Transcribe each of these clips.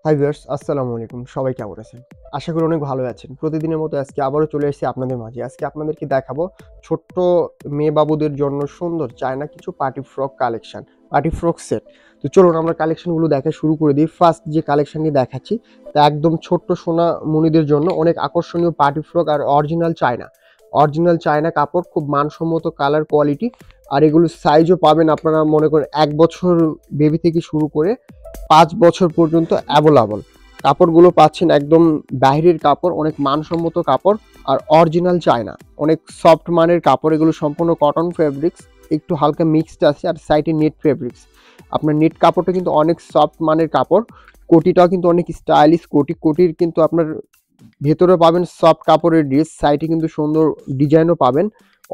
Hi viewers, আসসালামু আলাইকুম। সবাই কেমন আছেন? আশা করি অনেক ভালো আছেন। প্রতিদিনের মতো আজকে আবারও চলে এসেছি আপনাদের মাঝে। আজকে আপনাদেরকে দেখাবো ছোট্ট মেয়ে বাবুদের জন্য সুন্দর চায়না কিছু party frock collection, party frock set. তো চলুন আমরা কালেকশনগুলো দেখা শুরু করে দিই। ফার্স্ট যে কালেকশনটি দেখাচ্ছি তা একদম ছোট্ট সোনা মণিদের জন্য অনেক আকর্ষণীয় পার্টি ফ্রক আর অরিজিনাল চায়না। অরিজিনাল চায়না কাপড়, খুব মানসম্মত কালার কোয়ালিটি। আর এগুলোর সাইজও পাবেন আপনারা মনে করেন ১ বছর বেবি থেকে শুরু করে ৫ বছর পর্যন্ত অ্যাভেলেবল। কাপড়গুলো পাচ্ছেন একদম বাহিরের কাপড়, অনেক মানসম্মত কাপড় আর অরিজিনাল চায়না। অনেক সফট মানের কাপড়, এগুলো সম্পূর্ণ কটন ফেব্রিক্স, একটু হালকা মিক্সড আছে আর সাইডে নেট ফেব্রিক্স। আপনার নেট কাপড়টা কিন্তু অনেক সফট মানের কাপড়। কোটিটাও কিন্তু অনেক স্টাইলিশ কোটি। কোটির কিন্তু আপনার ভেতরে পাবেন সফট কাপড়ের ড্রেস, সাইডে কিন্তু সুন্দর ডিজাইনও পাবেন,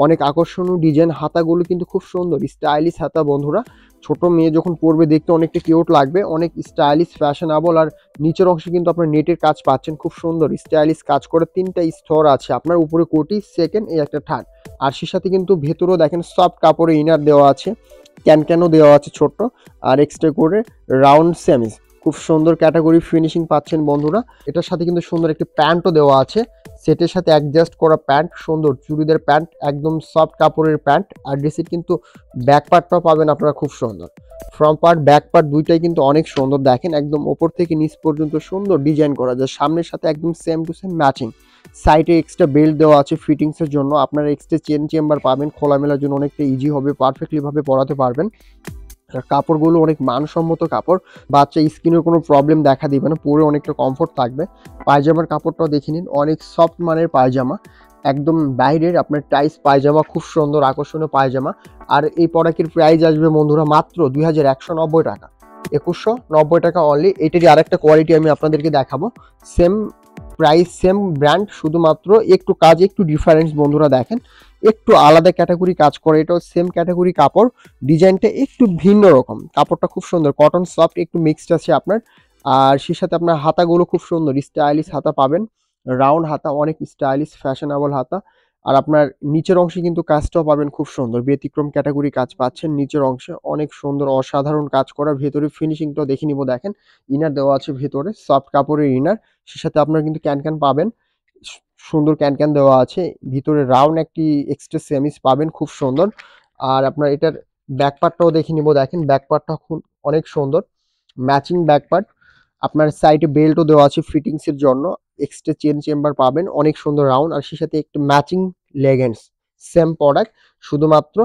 অনেক আকর্ষণীয় ডিজাইন। হাতাগুলো কিন্তু খুব সুন্দর স্টাইলিশ হাতা বন্ধুরা। ছোট মেয়ে যখন পরবে দেখতে অনেকটা কিউট লাগবে, অনেক স্টাইলিশ ফ্যাশনেবল। আর নিচের অংশে কিন্তু আপনার নেটের কাজ পাচ্ছেন, খুব সুন্দর স্টাইলিশ কাজ করে। 3টা স্তর আছে আপনার, উপরে কোটি, সেকেন্ড এই একটা থার্ড। আর সে সাথে কিন্তু ভেতরেও দেখেন সফট কাপড়ে ইনার দেওয়া আছে, ক্যানও দেওয়া আছে ছোট্ট। আর এক্সট্রা করে রাউন্ড সেমিস, খুব সুন্দর ক্যাটাগরি ফিনিশিং পাচ্ছেন বন্ধুরা। এটার সাথে কিন্তু সুন্দর একটি প্যান্টও দেওয়া আছে, সেটের সাথে অ্যাডজাস্ট করা প্যান্ট, সুন্দর চুড়িদার প্যান্ট, একদম সফট কাপড়ের প্যান্ট। আর ড্রেসের কিন্তু ব্যাক পার্টটাও পাবেন আপনারা খুব সুন্দর। ফ্রন্ট পার্ট ব্যাক পার্ট দুইটাই কিন্তু অনেক সুন্দর, দেখেন একদম ওপর থেকে নিচ পর্যন্ত সুন্দর ডিজাইন করা যায়, সামনের সাথে একদম সেম টু সেম ম্যাচিং। সাইডে এক্সট্রা বেল্ট দেওয়া আছে ফিটিংসের জন্য, আপনারা এক্সট্রা চেন চেম্বার পাবেন, খোলামেলার জন্য অনেকটা ইজি হবে, পারফেক্টলি ভাবে পরাতে পারবেন। আর কাপড়গুলো অনেক মানসম্মত কাপড়, বাচ্চা স্কিনের কোনো প্রবলেম দেখা দিবে না, পরে অনেকটা কমফোর্ট থাকবে। পায়জামার কাপড়টাও দেখে নিন, অনেক সফট মানের পায়জামা, একদম বাইরের আপনার টাইস পায়জামা, খুব সুন্দর আকর্ষণীয় পায়জামা। আর এই প্রোডাক্টের প্রাইস আসবে বন্ধুরা মাত্র 2190 টাকা, 2190 টাকা অনলি। এটারই আরেকটা কোয়ালিটি আমি আপনাদেরকে দেখাবো, সেম প্রাইস সেম ব্র্যান্ড, শুধুমাত্র একটু কাজ একটু ডিফারেন্স বন্ধুরা। দেখেন একটু আলাদা ক্যাটাগরি কাজ করে, এটাও সেম ক্যাটাগরি কাপড়, ডিজাইনটা একটু ভিন্ন রকম। কাপড়টা খুব সুন্দর, কটন সফট একটু মিক্সড আছে আপনার। আর সেই সাথে আপনার হাতাগুলো খুব সুন্দর স্টাইলিশ হাতা পাবেন, রাউন্ড হাতা, অনেক স্টাইলিশ ফ্যাশনেবল হাতা। আর আপনার নিচের অংশে কিন্তু কাজটাও পাবেন খুব সুন্দর, ব্যতিক্রম ক্যাটাগরি কাজ পাচ্ছেন নিচের অংশে, অনেক সুন্দর অসাধারণ কাজ করা। ভেতরে ফিনিশিংটাও দেখে নিব, দেখেন ইনার দেওয়া আছে ভেতরে, সফট কাপড়ের ইনার। সে সাথে আপনারা কিন্তু ক্যান পাবেন, সুন্দর ক্যান দেওয়া আছে ভিতরে, রাউন্ড একটি এক্সট্রা সেমিস পাবেন খুব সুন্দর। আর আপনার এটার ব্যাক পার্টটাও দেখে নিব, দেখেন ব্যাক পার্টটা খুব অনেক সুন্দর, ম্যাচিং ব্যাক পার্ট। আপনার সাইডে বেল্টও দেওয়া আছে ফিটিংস এর জন্য, এক্সট্রা চেন চেম্বার পাবেন, অনেক সুন্দর রাউন্ড। আর সেই সাথে একটু ম্যাচিং লেগেন্স, সেম প্রোডাক্ট, শুধুমাত্র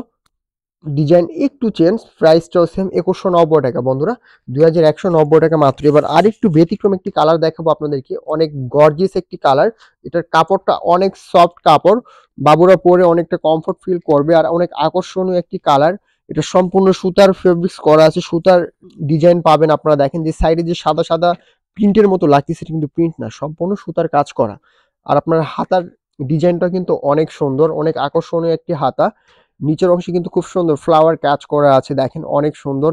ডিজাইন একটু চেঞ্জ, প্রাইসটাও সেম 2190 টাকা বন্ধুরা, 2190 টাকা মাত্র। এবার আর একটু ব্যতিক্রম একটি কালার দেখাবো আপনাদেরকে, অনেক গর্জিয়াস একটি কালার। এটার কাপড়টা অনেক সফট কাপড়, বাবুরা পরে অনেকটা কমফোর্ট ফিল করবে। আর অনেক আকর্ষণীয় একটি কালার, এটা সম্পূর্ণ সুতার ফেব্রিক্স করা আছে, সুতার ডিজাইন পাবেন আপনারা। দেখেন যে সাইডে যে সাদা সাদা প্রিন্টের মতো লাগতেছে, এটা কিন্তু প্রিন্ট না, সম্পূর্ণ সুতার কাজ করা। আর আপনার হাতার ডিজাইনটা কিন্তু অনেক সুন্দর, অনেক আকর্ষণীয় একটি হাতা। নিচের অংশে কিন্তু খুব সুন্দর ফ্লাওয়ার কাজ করা আছে, দেখেন অনেক সুন্দর,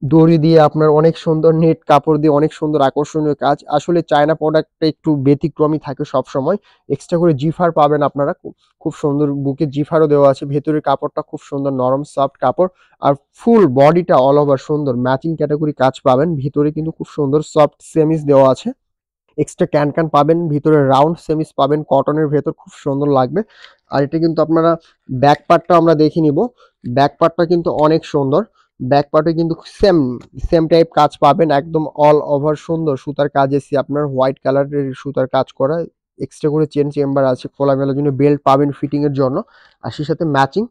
দড়ি দিয়ে আপনার অনেক সুন্দর, নেট কাপড় দিয়ে অনেক সুন্দর আকর্ষণীয় কাজ। আসলে চায়না প্রোডাক্টটা একটু ব্যতিক্রমী থাকে সব সময়। এক্সট্রা করে জিফার পাবেন আপনারা, খুব সুন্দর বুকে জিফারও দেওয়া আছে। ভেতরের কাপড়টা খুব সুন্দর নরম সফট কাপড়। আর ফুল বডিটা অল ওভার সুন্দর ম্যাচিং ক্যাটাগরি কাজ পাবেন। ভিতরে কিন্তু খুব সুন্দর সফট সেমিস দেওয়া আছে, এক্সট্রা ক্যান পাবেন, ভিতরে রাউন্ড সেমিস পাবেন, কটনের ভেতর, খুব সুন্দর লাগবে। আর এটা কিন্তু আপনারা ব্যাক পার্টটা আমরা দেখে নিব, ব্যাক পার্টটা কিন্তু অনেক সুন্দর। ব্যাক পার্টে কিন্তু সেম সেম টাইপ কাজ পাবেন, একদম অল ওভার সুন্দর সুতার কাজ এসে আপনার হোয়াইট কালারের সুতার কাজ করা। এক্সট্রা করে চেন চেম্বার আছে, খোলামেলার জন্য বেল্ট পাবেন ফিটিং এর জন্য। আর সেই সাথে ম্যাচিং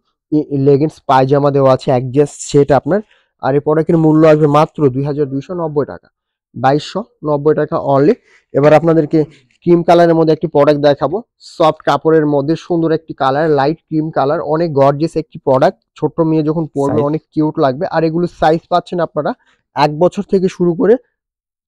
লেগিংস পায়জামা দেওয়া আছে, অ্যাডজাস্ট সেট আপনার। আর এই প্রোডাক্টের মূল্য আসবে মাত্র 2290 টাকা, 2290 টাকা অনলি। এবার আপনাদেরকে ক্রিম কালারের মধ্যে একটি প্রোডাক্ট দেখাবো, সফট কাপড়ের মধ্যে সুন্দর একটি কালার, লাইট ক্রিম কালার, অনেক গর্জিয়াস একটি প্রোডাক্ট। ছোট্ট মেয়ে যখন পরবে অনেক কিউট লাগবে। আর এগুলো সাইজ পাচ্ছেন আপনারা 1 বছর থেকে শুরু করে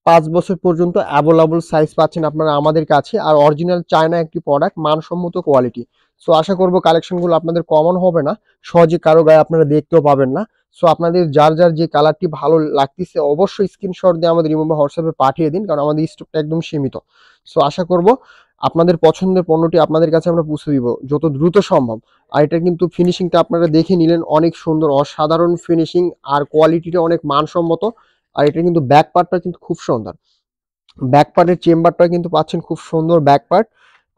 5 বছর পর্যন্ত অ্যাভেলেবল সাইজ পাচ্ছেন আপনারা আমাদের কাছে। আর অরিজিনাল চায়না একটি প্রোডাক্ট, মানসম্মত কোয়ালিটি। সো আশা করব কালেকশনগুলো আপনাদের কমন হবে না, সহজে কারো গায়ে আপনারা দেখতেও পাবেন না। সো আপনাদের যার যার যে কালারটি ভালো লাগতেছে অবশ্যই স্ক্রিনশট দিয়ে আমাদের ইমো বা হোয়াটসঅ্যাপে পাঠিয়ে দিন, কারণ আমাদের স্টকটা একদম সীমিত। সো আশা করব আপনাদের পছন্দের পণ্যটি আপনাদের কাছে আমরা পৌঁছে দিব যত দ্রুত সম্ভব। আর এটা কিন্তু ফিনিশিংটা আপনারা দেখে নিলেন, অনেক সুন্দর অসাধারণ ফিনিশিং, আর কোয়ালিটিটা অনেক মানসম্মত। আর এটা কিন্তু ব্যাক পার্টটা কিন্তু খুব সুন্দর, ব্যাক পার্টের চেম্বারটা কিন্তু পাচ্ছেন খুব সুন্দর ব্যাক পার্ট।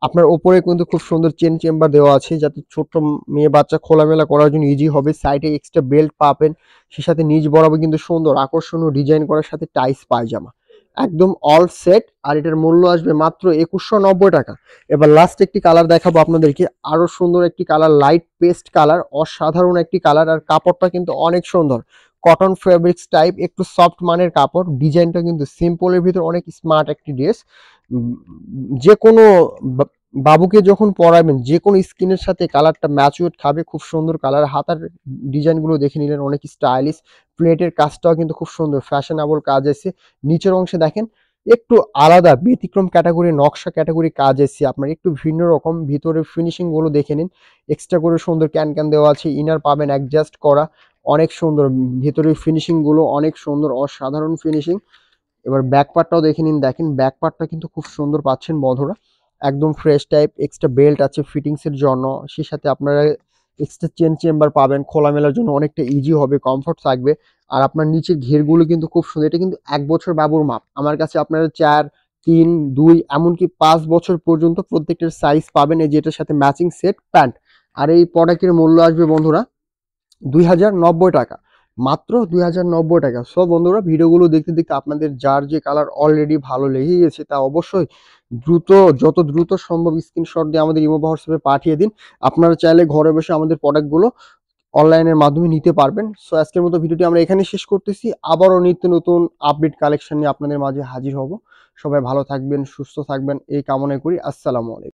আপনার উপরে কিন্তু খুব সুন্দর চেন চেম্বার দেওয়া আছে যাতে ছোট্ট মেয়ে বাচ্চা খোলামেলা করার জন্য ইজি হবে। সাইডে এক্সট্রা বেল্ট পাবেন। সে সাথে নিচ বরাবর কিন্তু সুন্দর আকর্ষণীয় ডিজাইন করার সাথে টাইস পায়জামা। একদম অল সেট। আর এটার মূল্য আসবে মাত্র ২১৯০ টাকা। এবার লাস্ট একটি কালার দেখাবো আপনাদেরকে। আরো সুন্দর একটি কালার, লাইট পেস্ট কালার, অসাধারণ একটি কালার। আর কাপড়টা কিন্তু অনেক সুন্দর। কটন ফেব্রিক্স টাইপ, একটু সফট মানের কাপড়। ডিজাইনটা কিন্তু সিম্পলের ভিতর অনেক স্মার্ট একটি ড্রেস। যে কোনো বাবুকে যখন পরাবেন যে কোনো স্কিনের সাথে কালারটা ম্যাচিউর খাবে। খুব সুন্দর কালার। হাতার ডিজাইনগুলো দেখে নিলেন, অনেক স্টাইলিশ। প্লেটের কাজটাও কিন্তু খুব সুন্দর, ফ্যাশনেবল কাজ এসে। নিচের অংশে দেখেন একটু আলাদা ব্যতিক্রম ক্যাটাগরি, নকশা ক্যাটাগরি কাজ এসছে আপনার, একটু ভিন্ন রকম। ভিতরের ফিনিশিং গুলো দেখে নিন, এক্সট্রা করে সুন্দর ক্যান ক্যান দেওয়া আছে। ইনার পাবেন অ্যাডজাস্ট করা, অনেক সুন্দর। ভিতরের ফিনিশিং গুলো অনেক সুন্দর, অসাধারণ ফিনিশিং। এবার ব্যাক পার্টটাও দেখে নিন, দেখেন ব্যাক পার্টটা কিন্তু খুব সুন্দর পাচ্ছেন বন্ধুরা। একদম ফ্রেশ টাইপ, এক্সট্রা বেল্ট আছে ফিটিংস এর জন্য। সেই সাথে আপনারা এক্সট্রা চেন চেম্বার পাবেন, খোলামেলার জন্য অনেকটা ইজি হবে, কমফোর্ট থাকবে। আর আপনার নিচের ঘেরগুলো কিন্তু খুব সুন্দর। এটা কিন্তু ১ বছর বাবুর মাপ। আমার কাছে আপনারা ৪, ৩, ২ এমনকি ৫ বছর পর্যন্ত প্রত্যেকটার সাইজ পাবেন। এই যে এটার সাথে ম্যাচিং সেট প্যান্ট। আর এই প্রোডাক্টের মূল্য আসবে বন্ধুরা ২০৯০ টাকা। মাত্র ২০৯০ টাকা। সো বন্ধুরা, ভিডিওগুলো দেখতে দেখতে আপনাদের যার যে কালার অলরেডি ভালো লেগে গেছে তা অবশ্যই দ্রুত, যত দ্রুত সম্ভব স্ক্রিনশট দিয়ে আমাদের ইমো বা হোয়াটসঅ্যাপে পাঠিয়ে দিন। আপনারা চাইলে ঘরে বসে আমাদের প্রোডাক্টগুলো অনলাইনের মাধ্যমে নিতে পারবেন। সো আজকের মতো ভিডিওটি আমরা এখানেই শেষ করতেছি। আবারও নিত্য নতুন আপডেট কালেকশন নিয়ে আপনাদের মাঝে হাজির হব। সবাই ভালো থাকবেন, সুস্থ থাকবেন এই কামনা করি। আসসালামু আলাইকুম।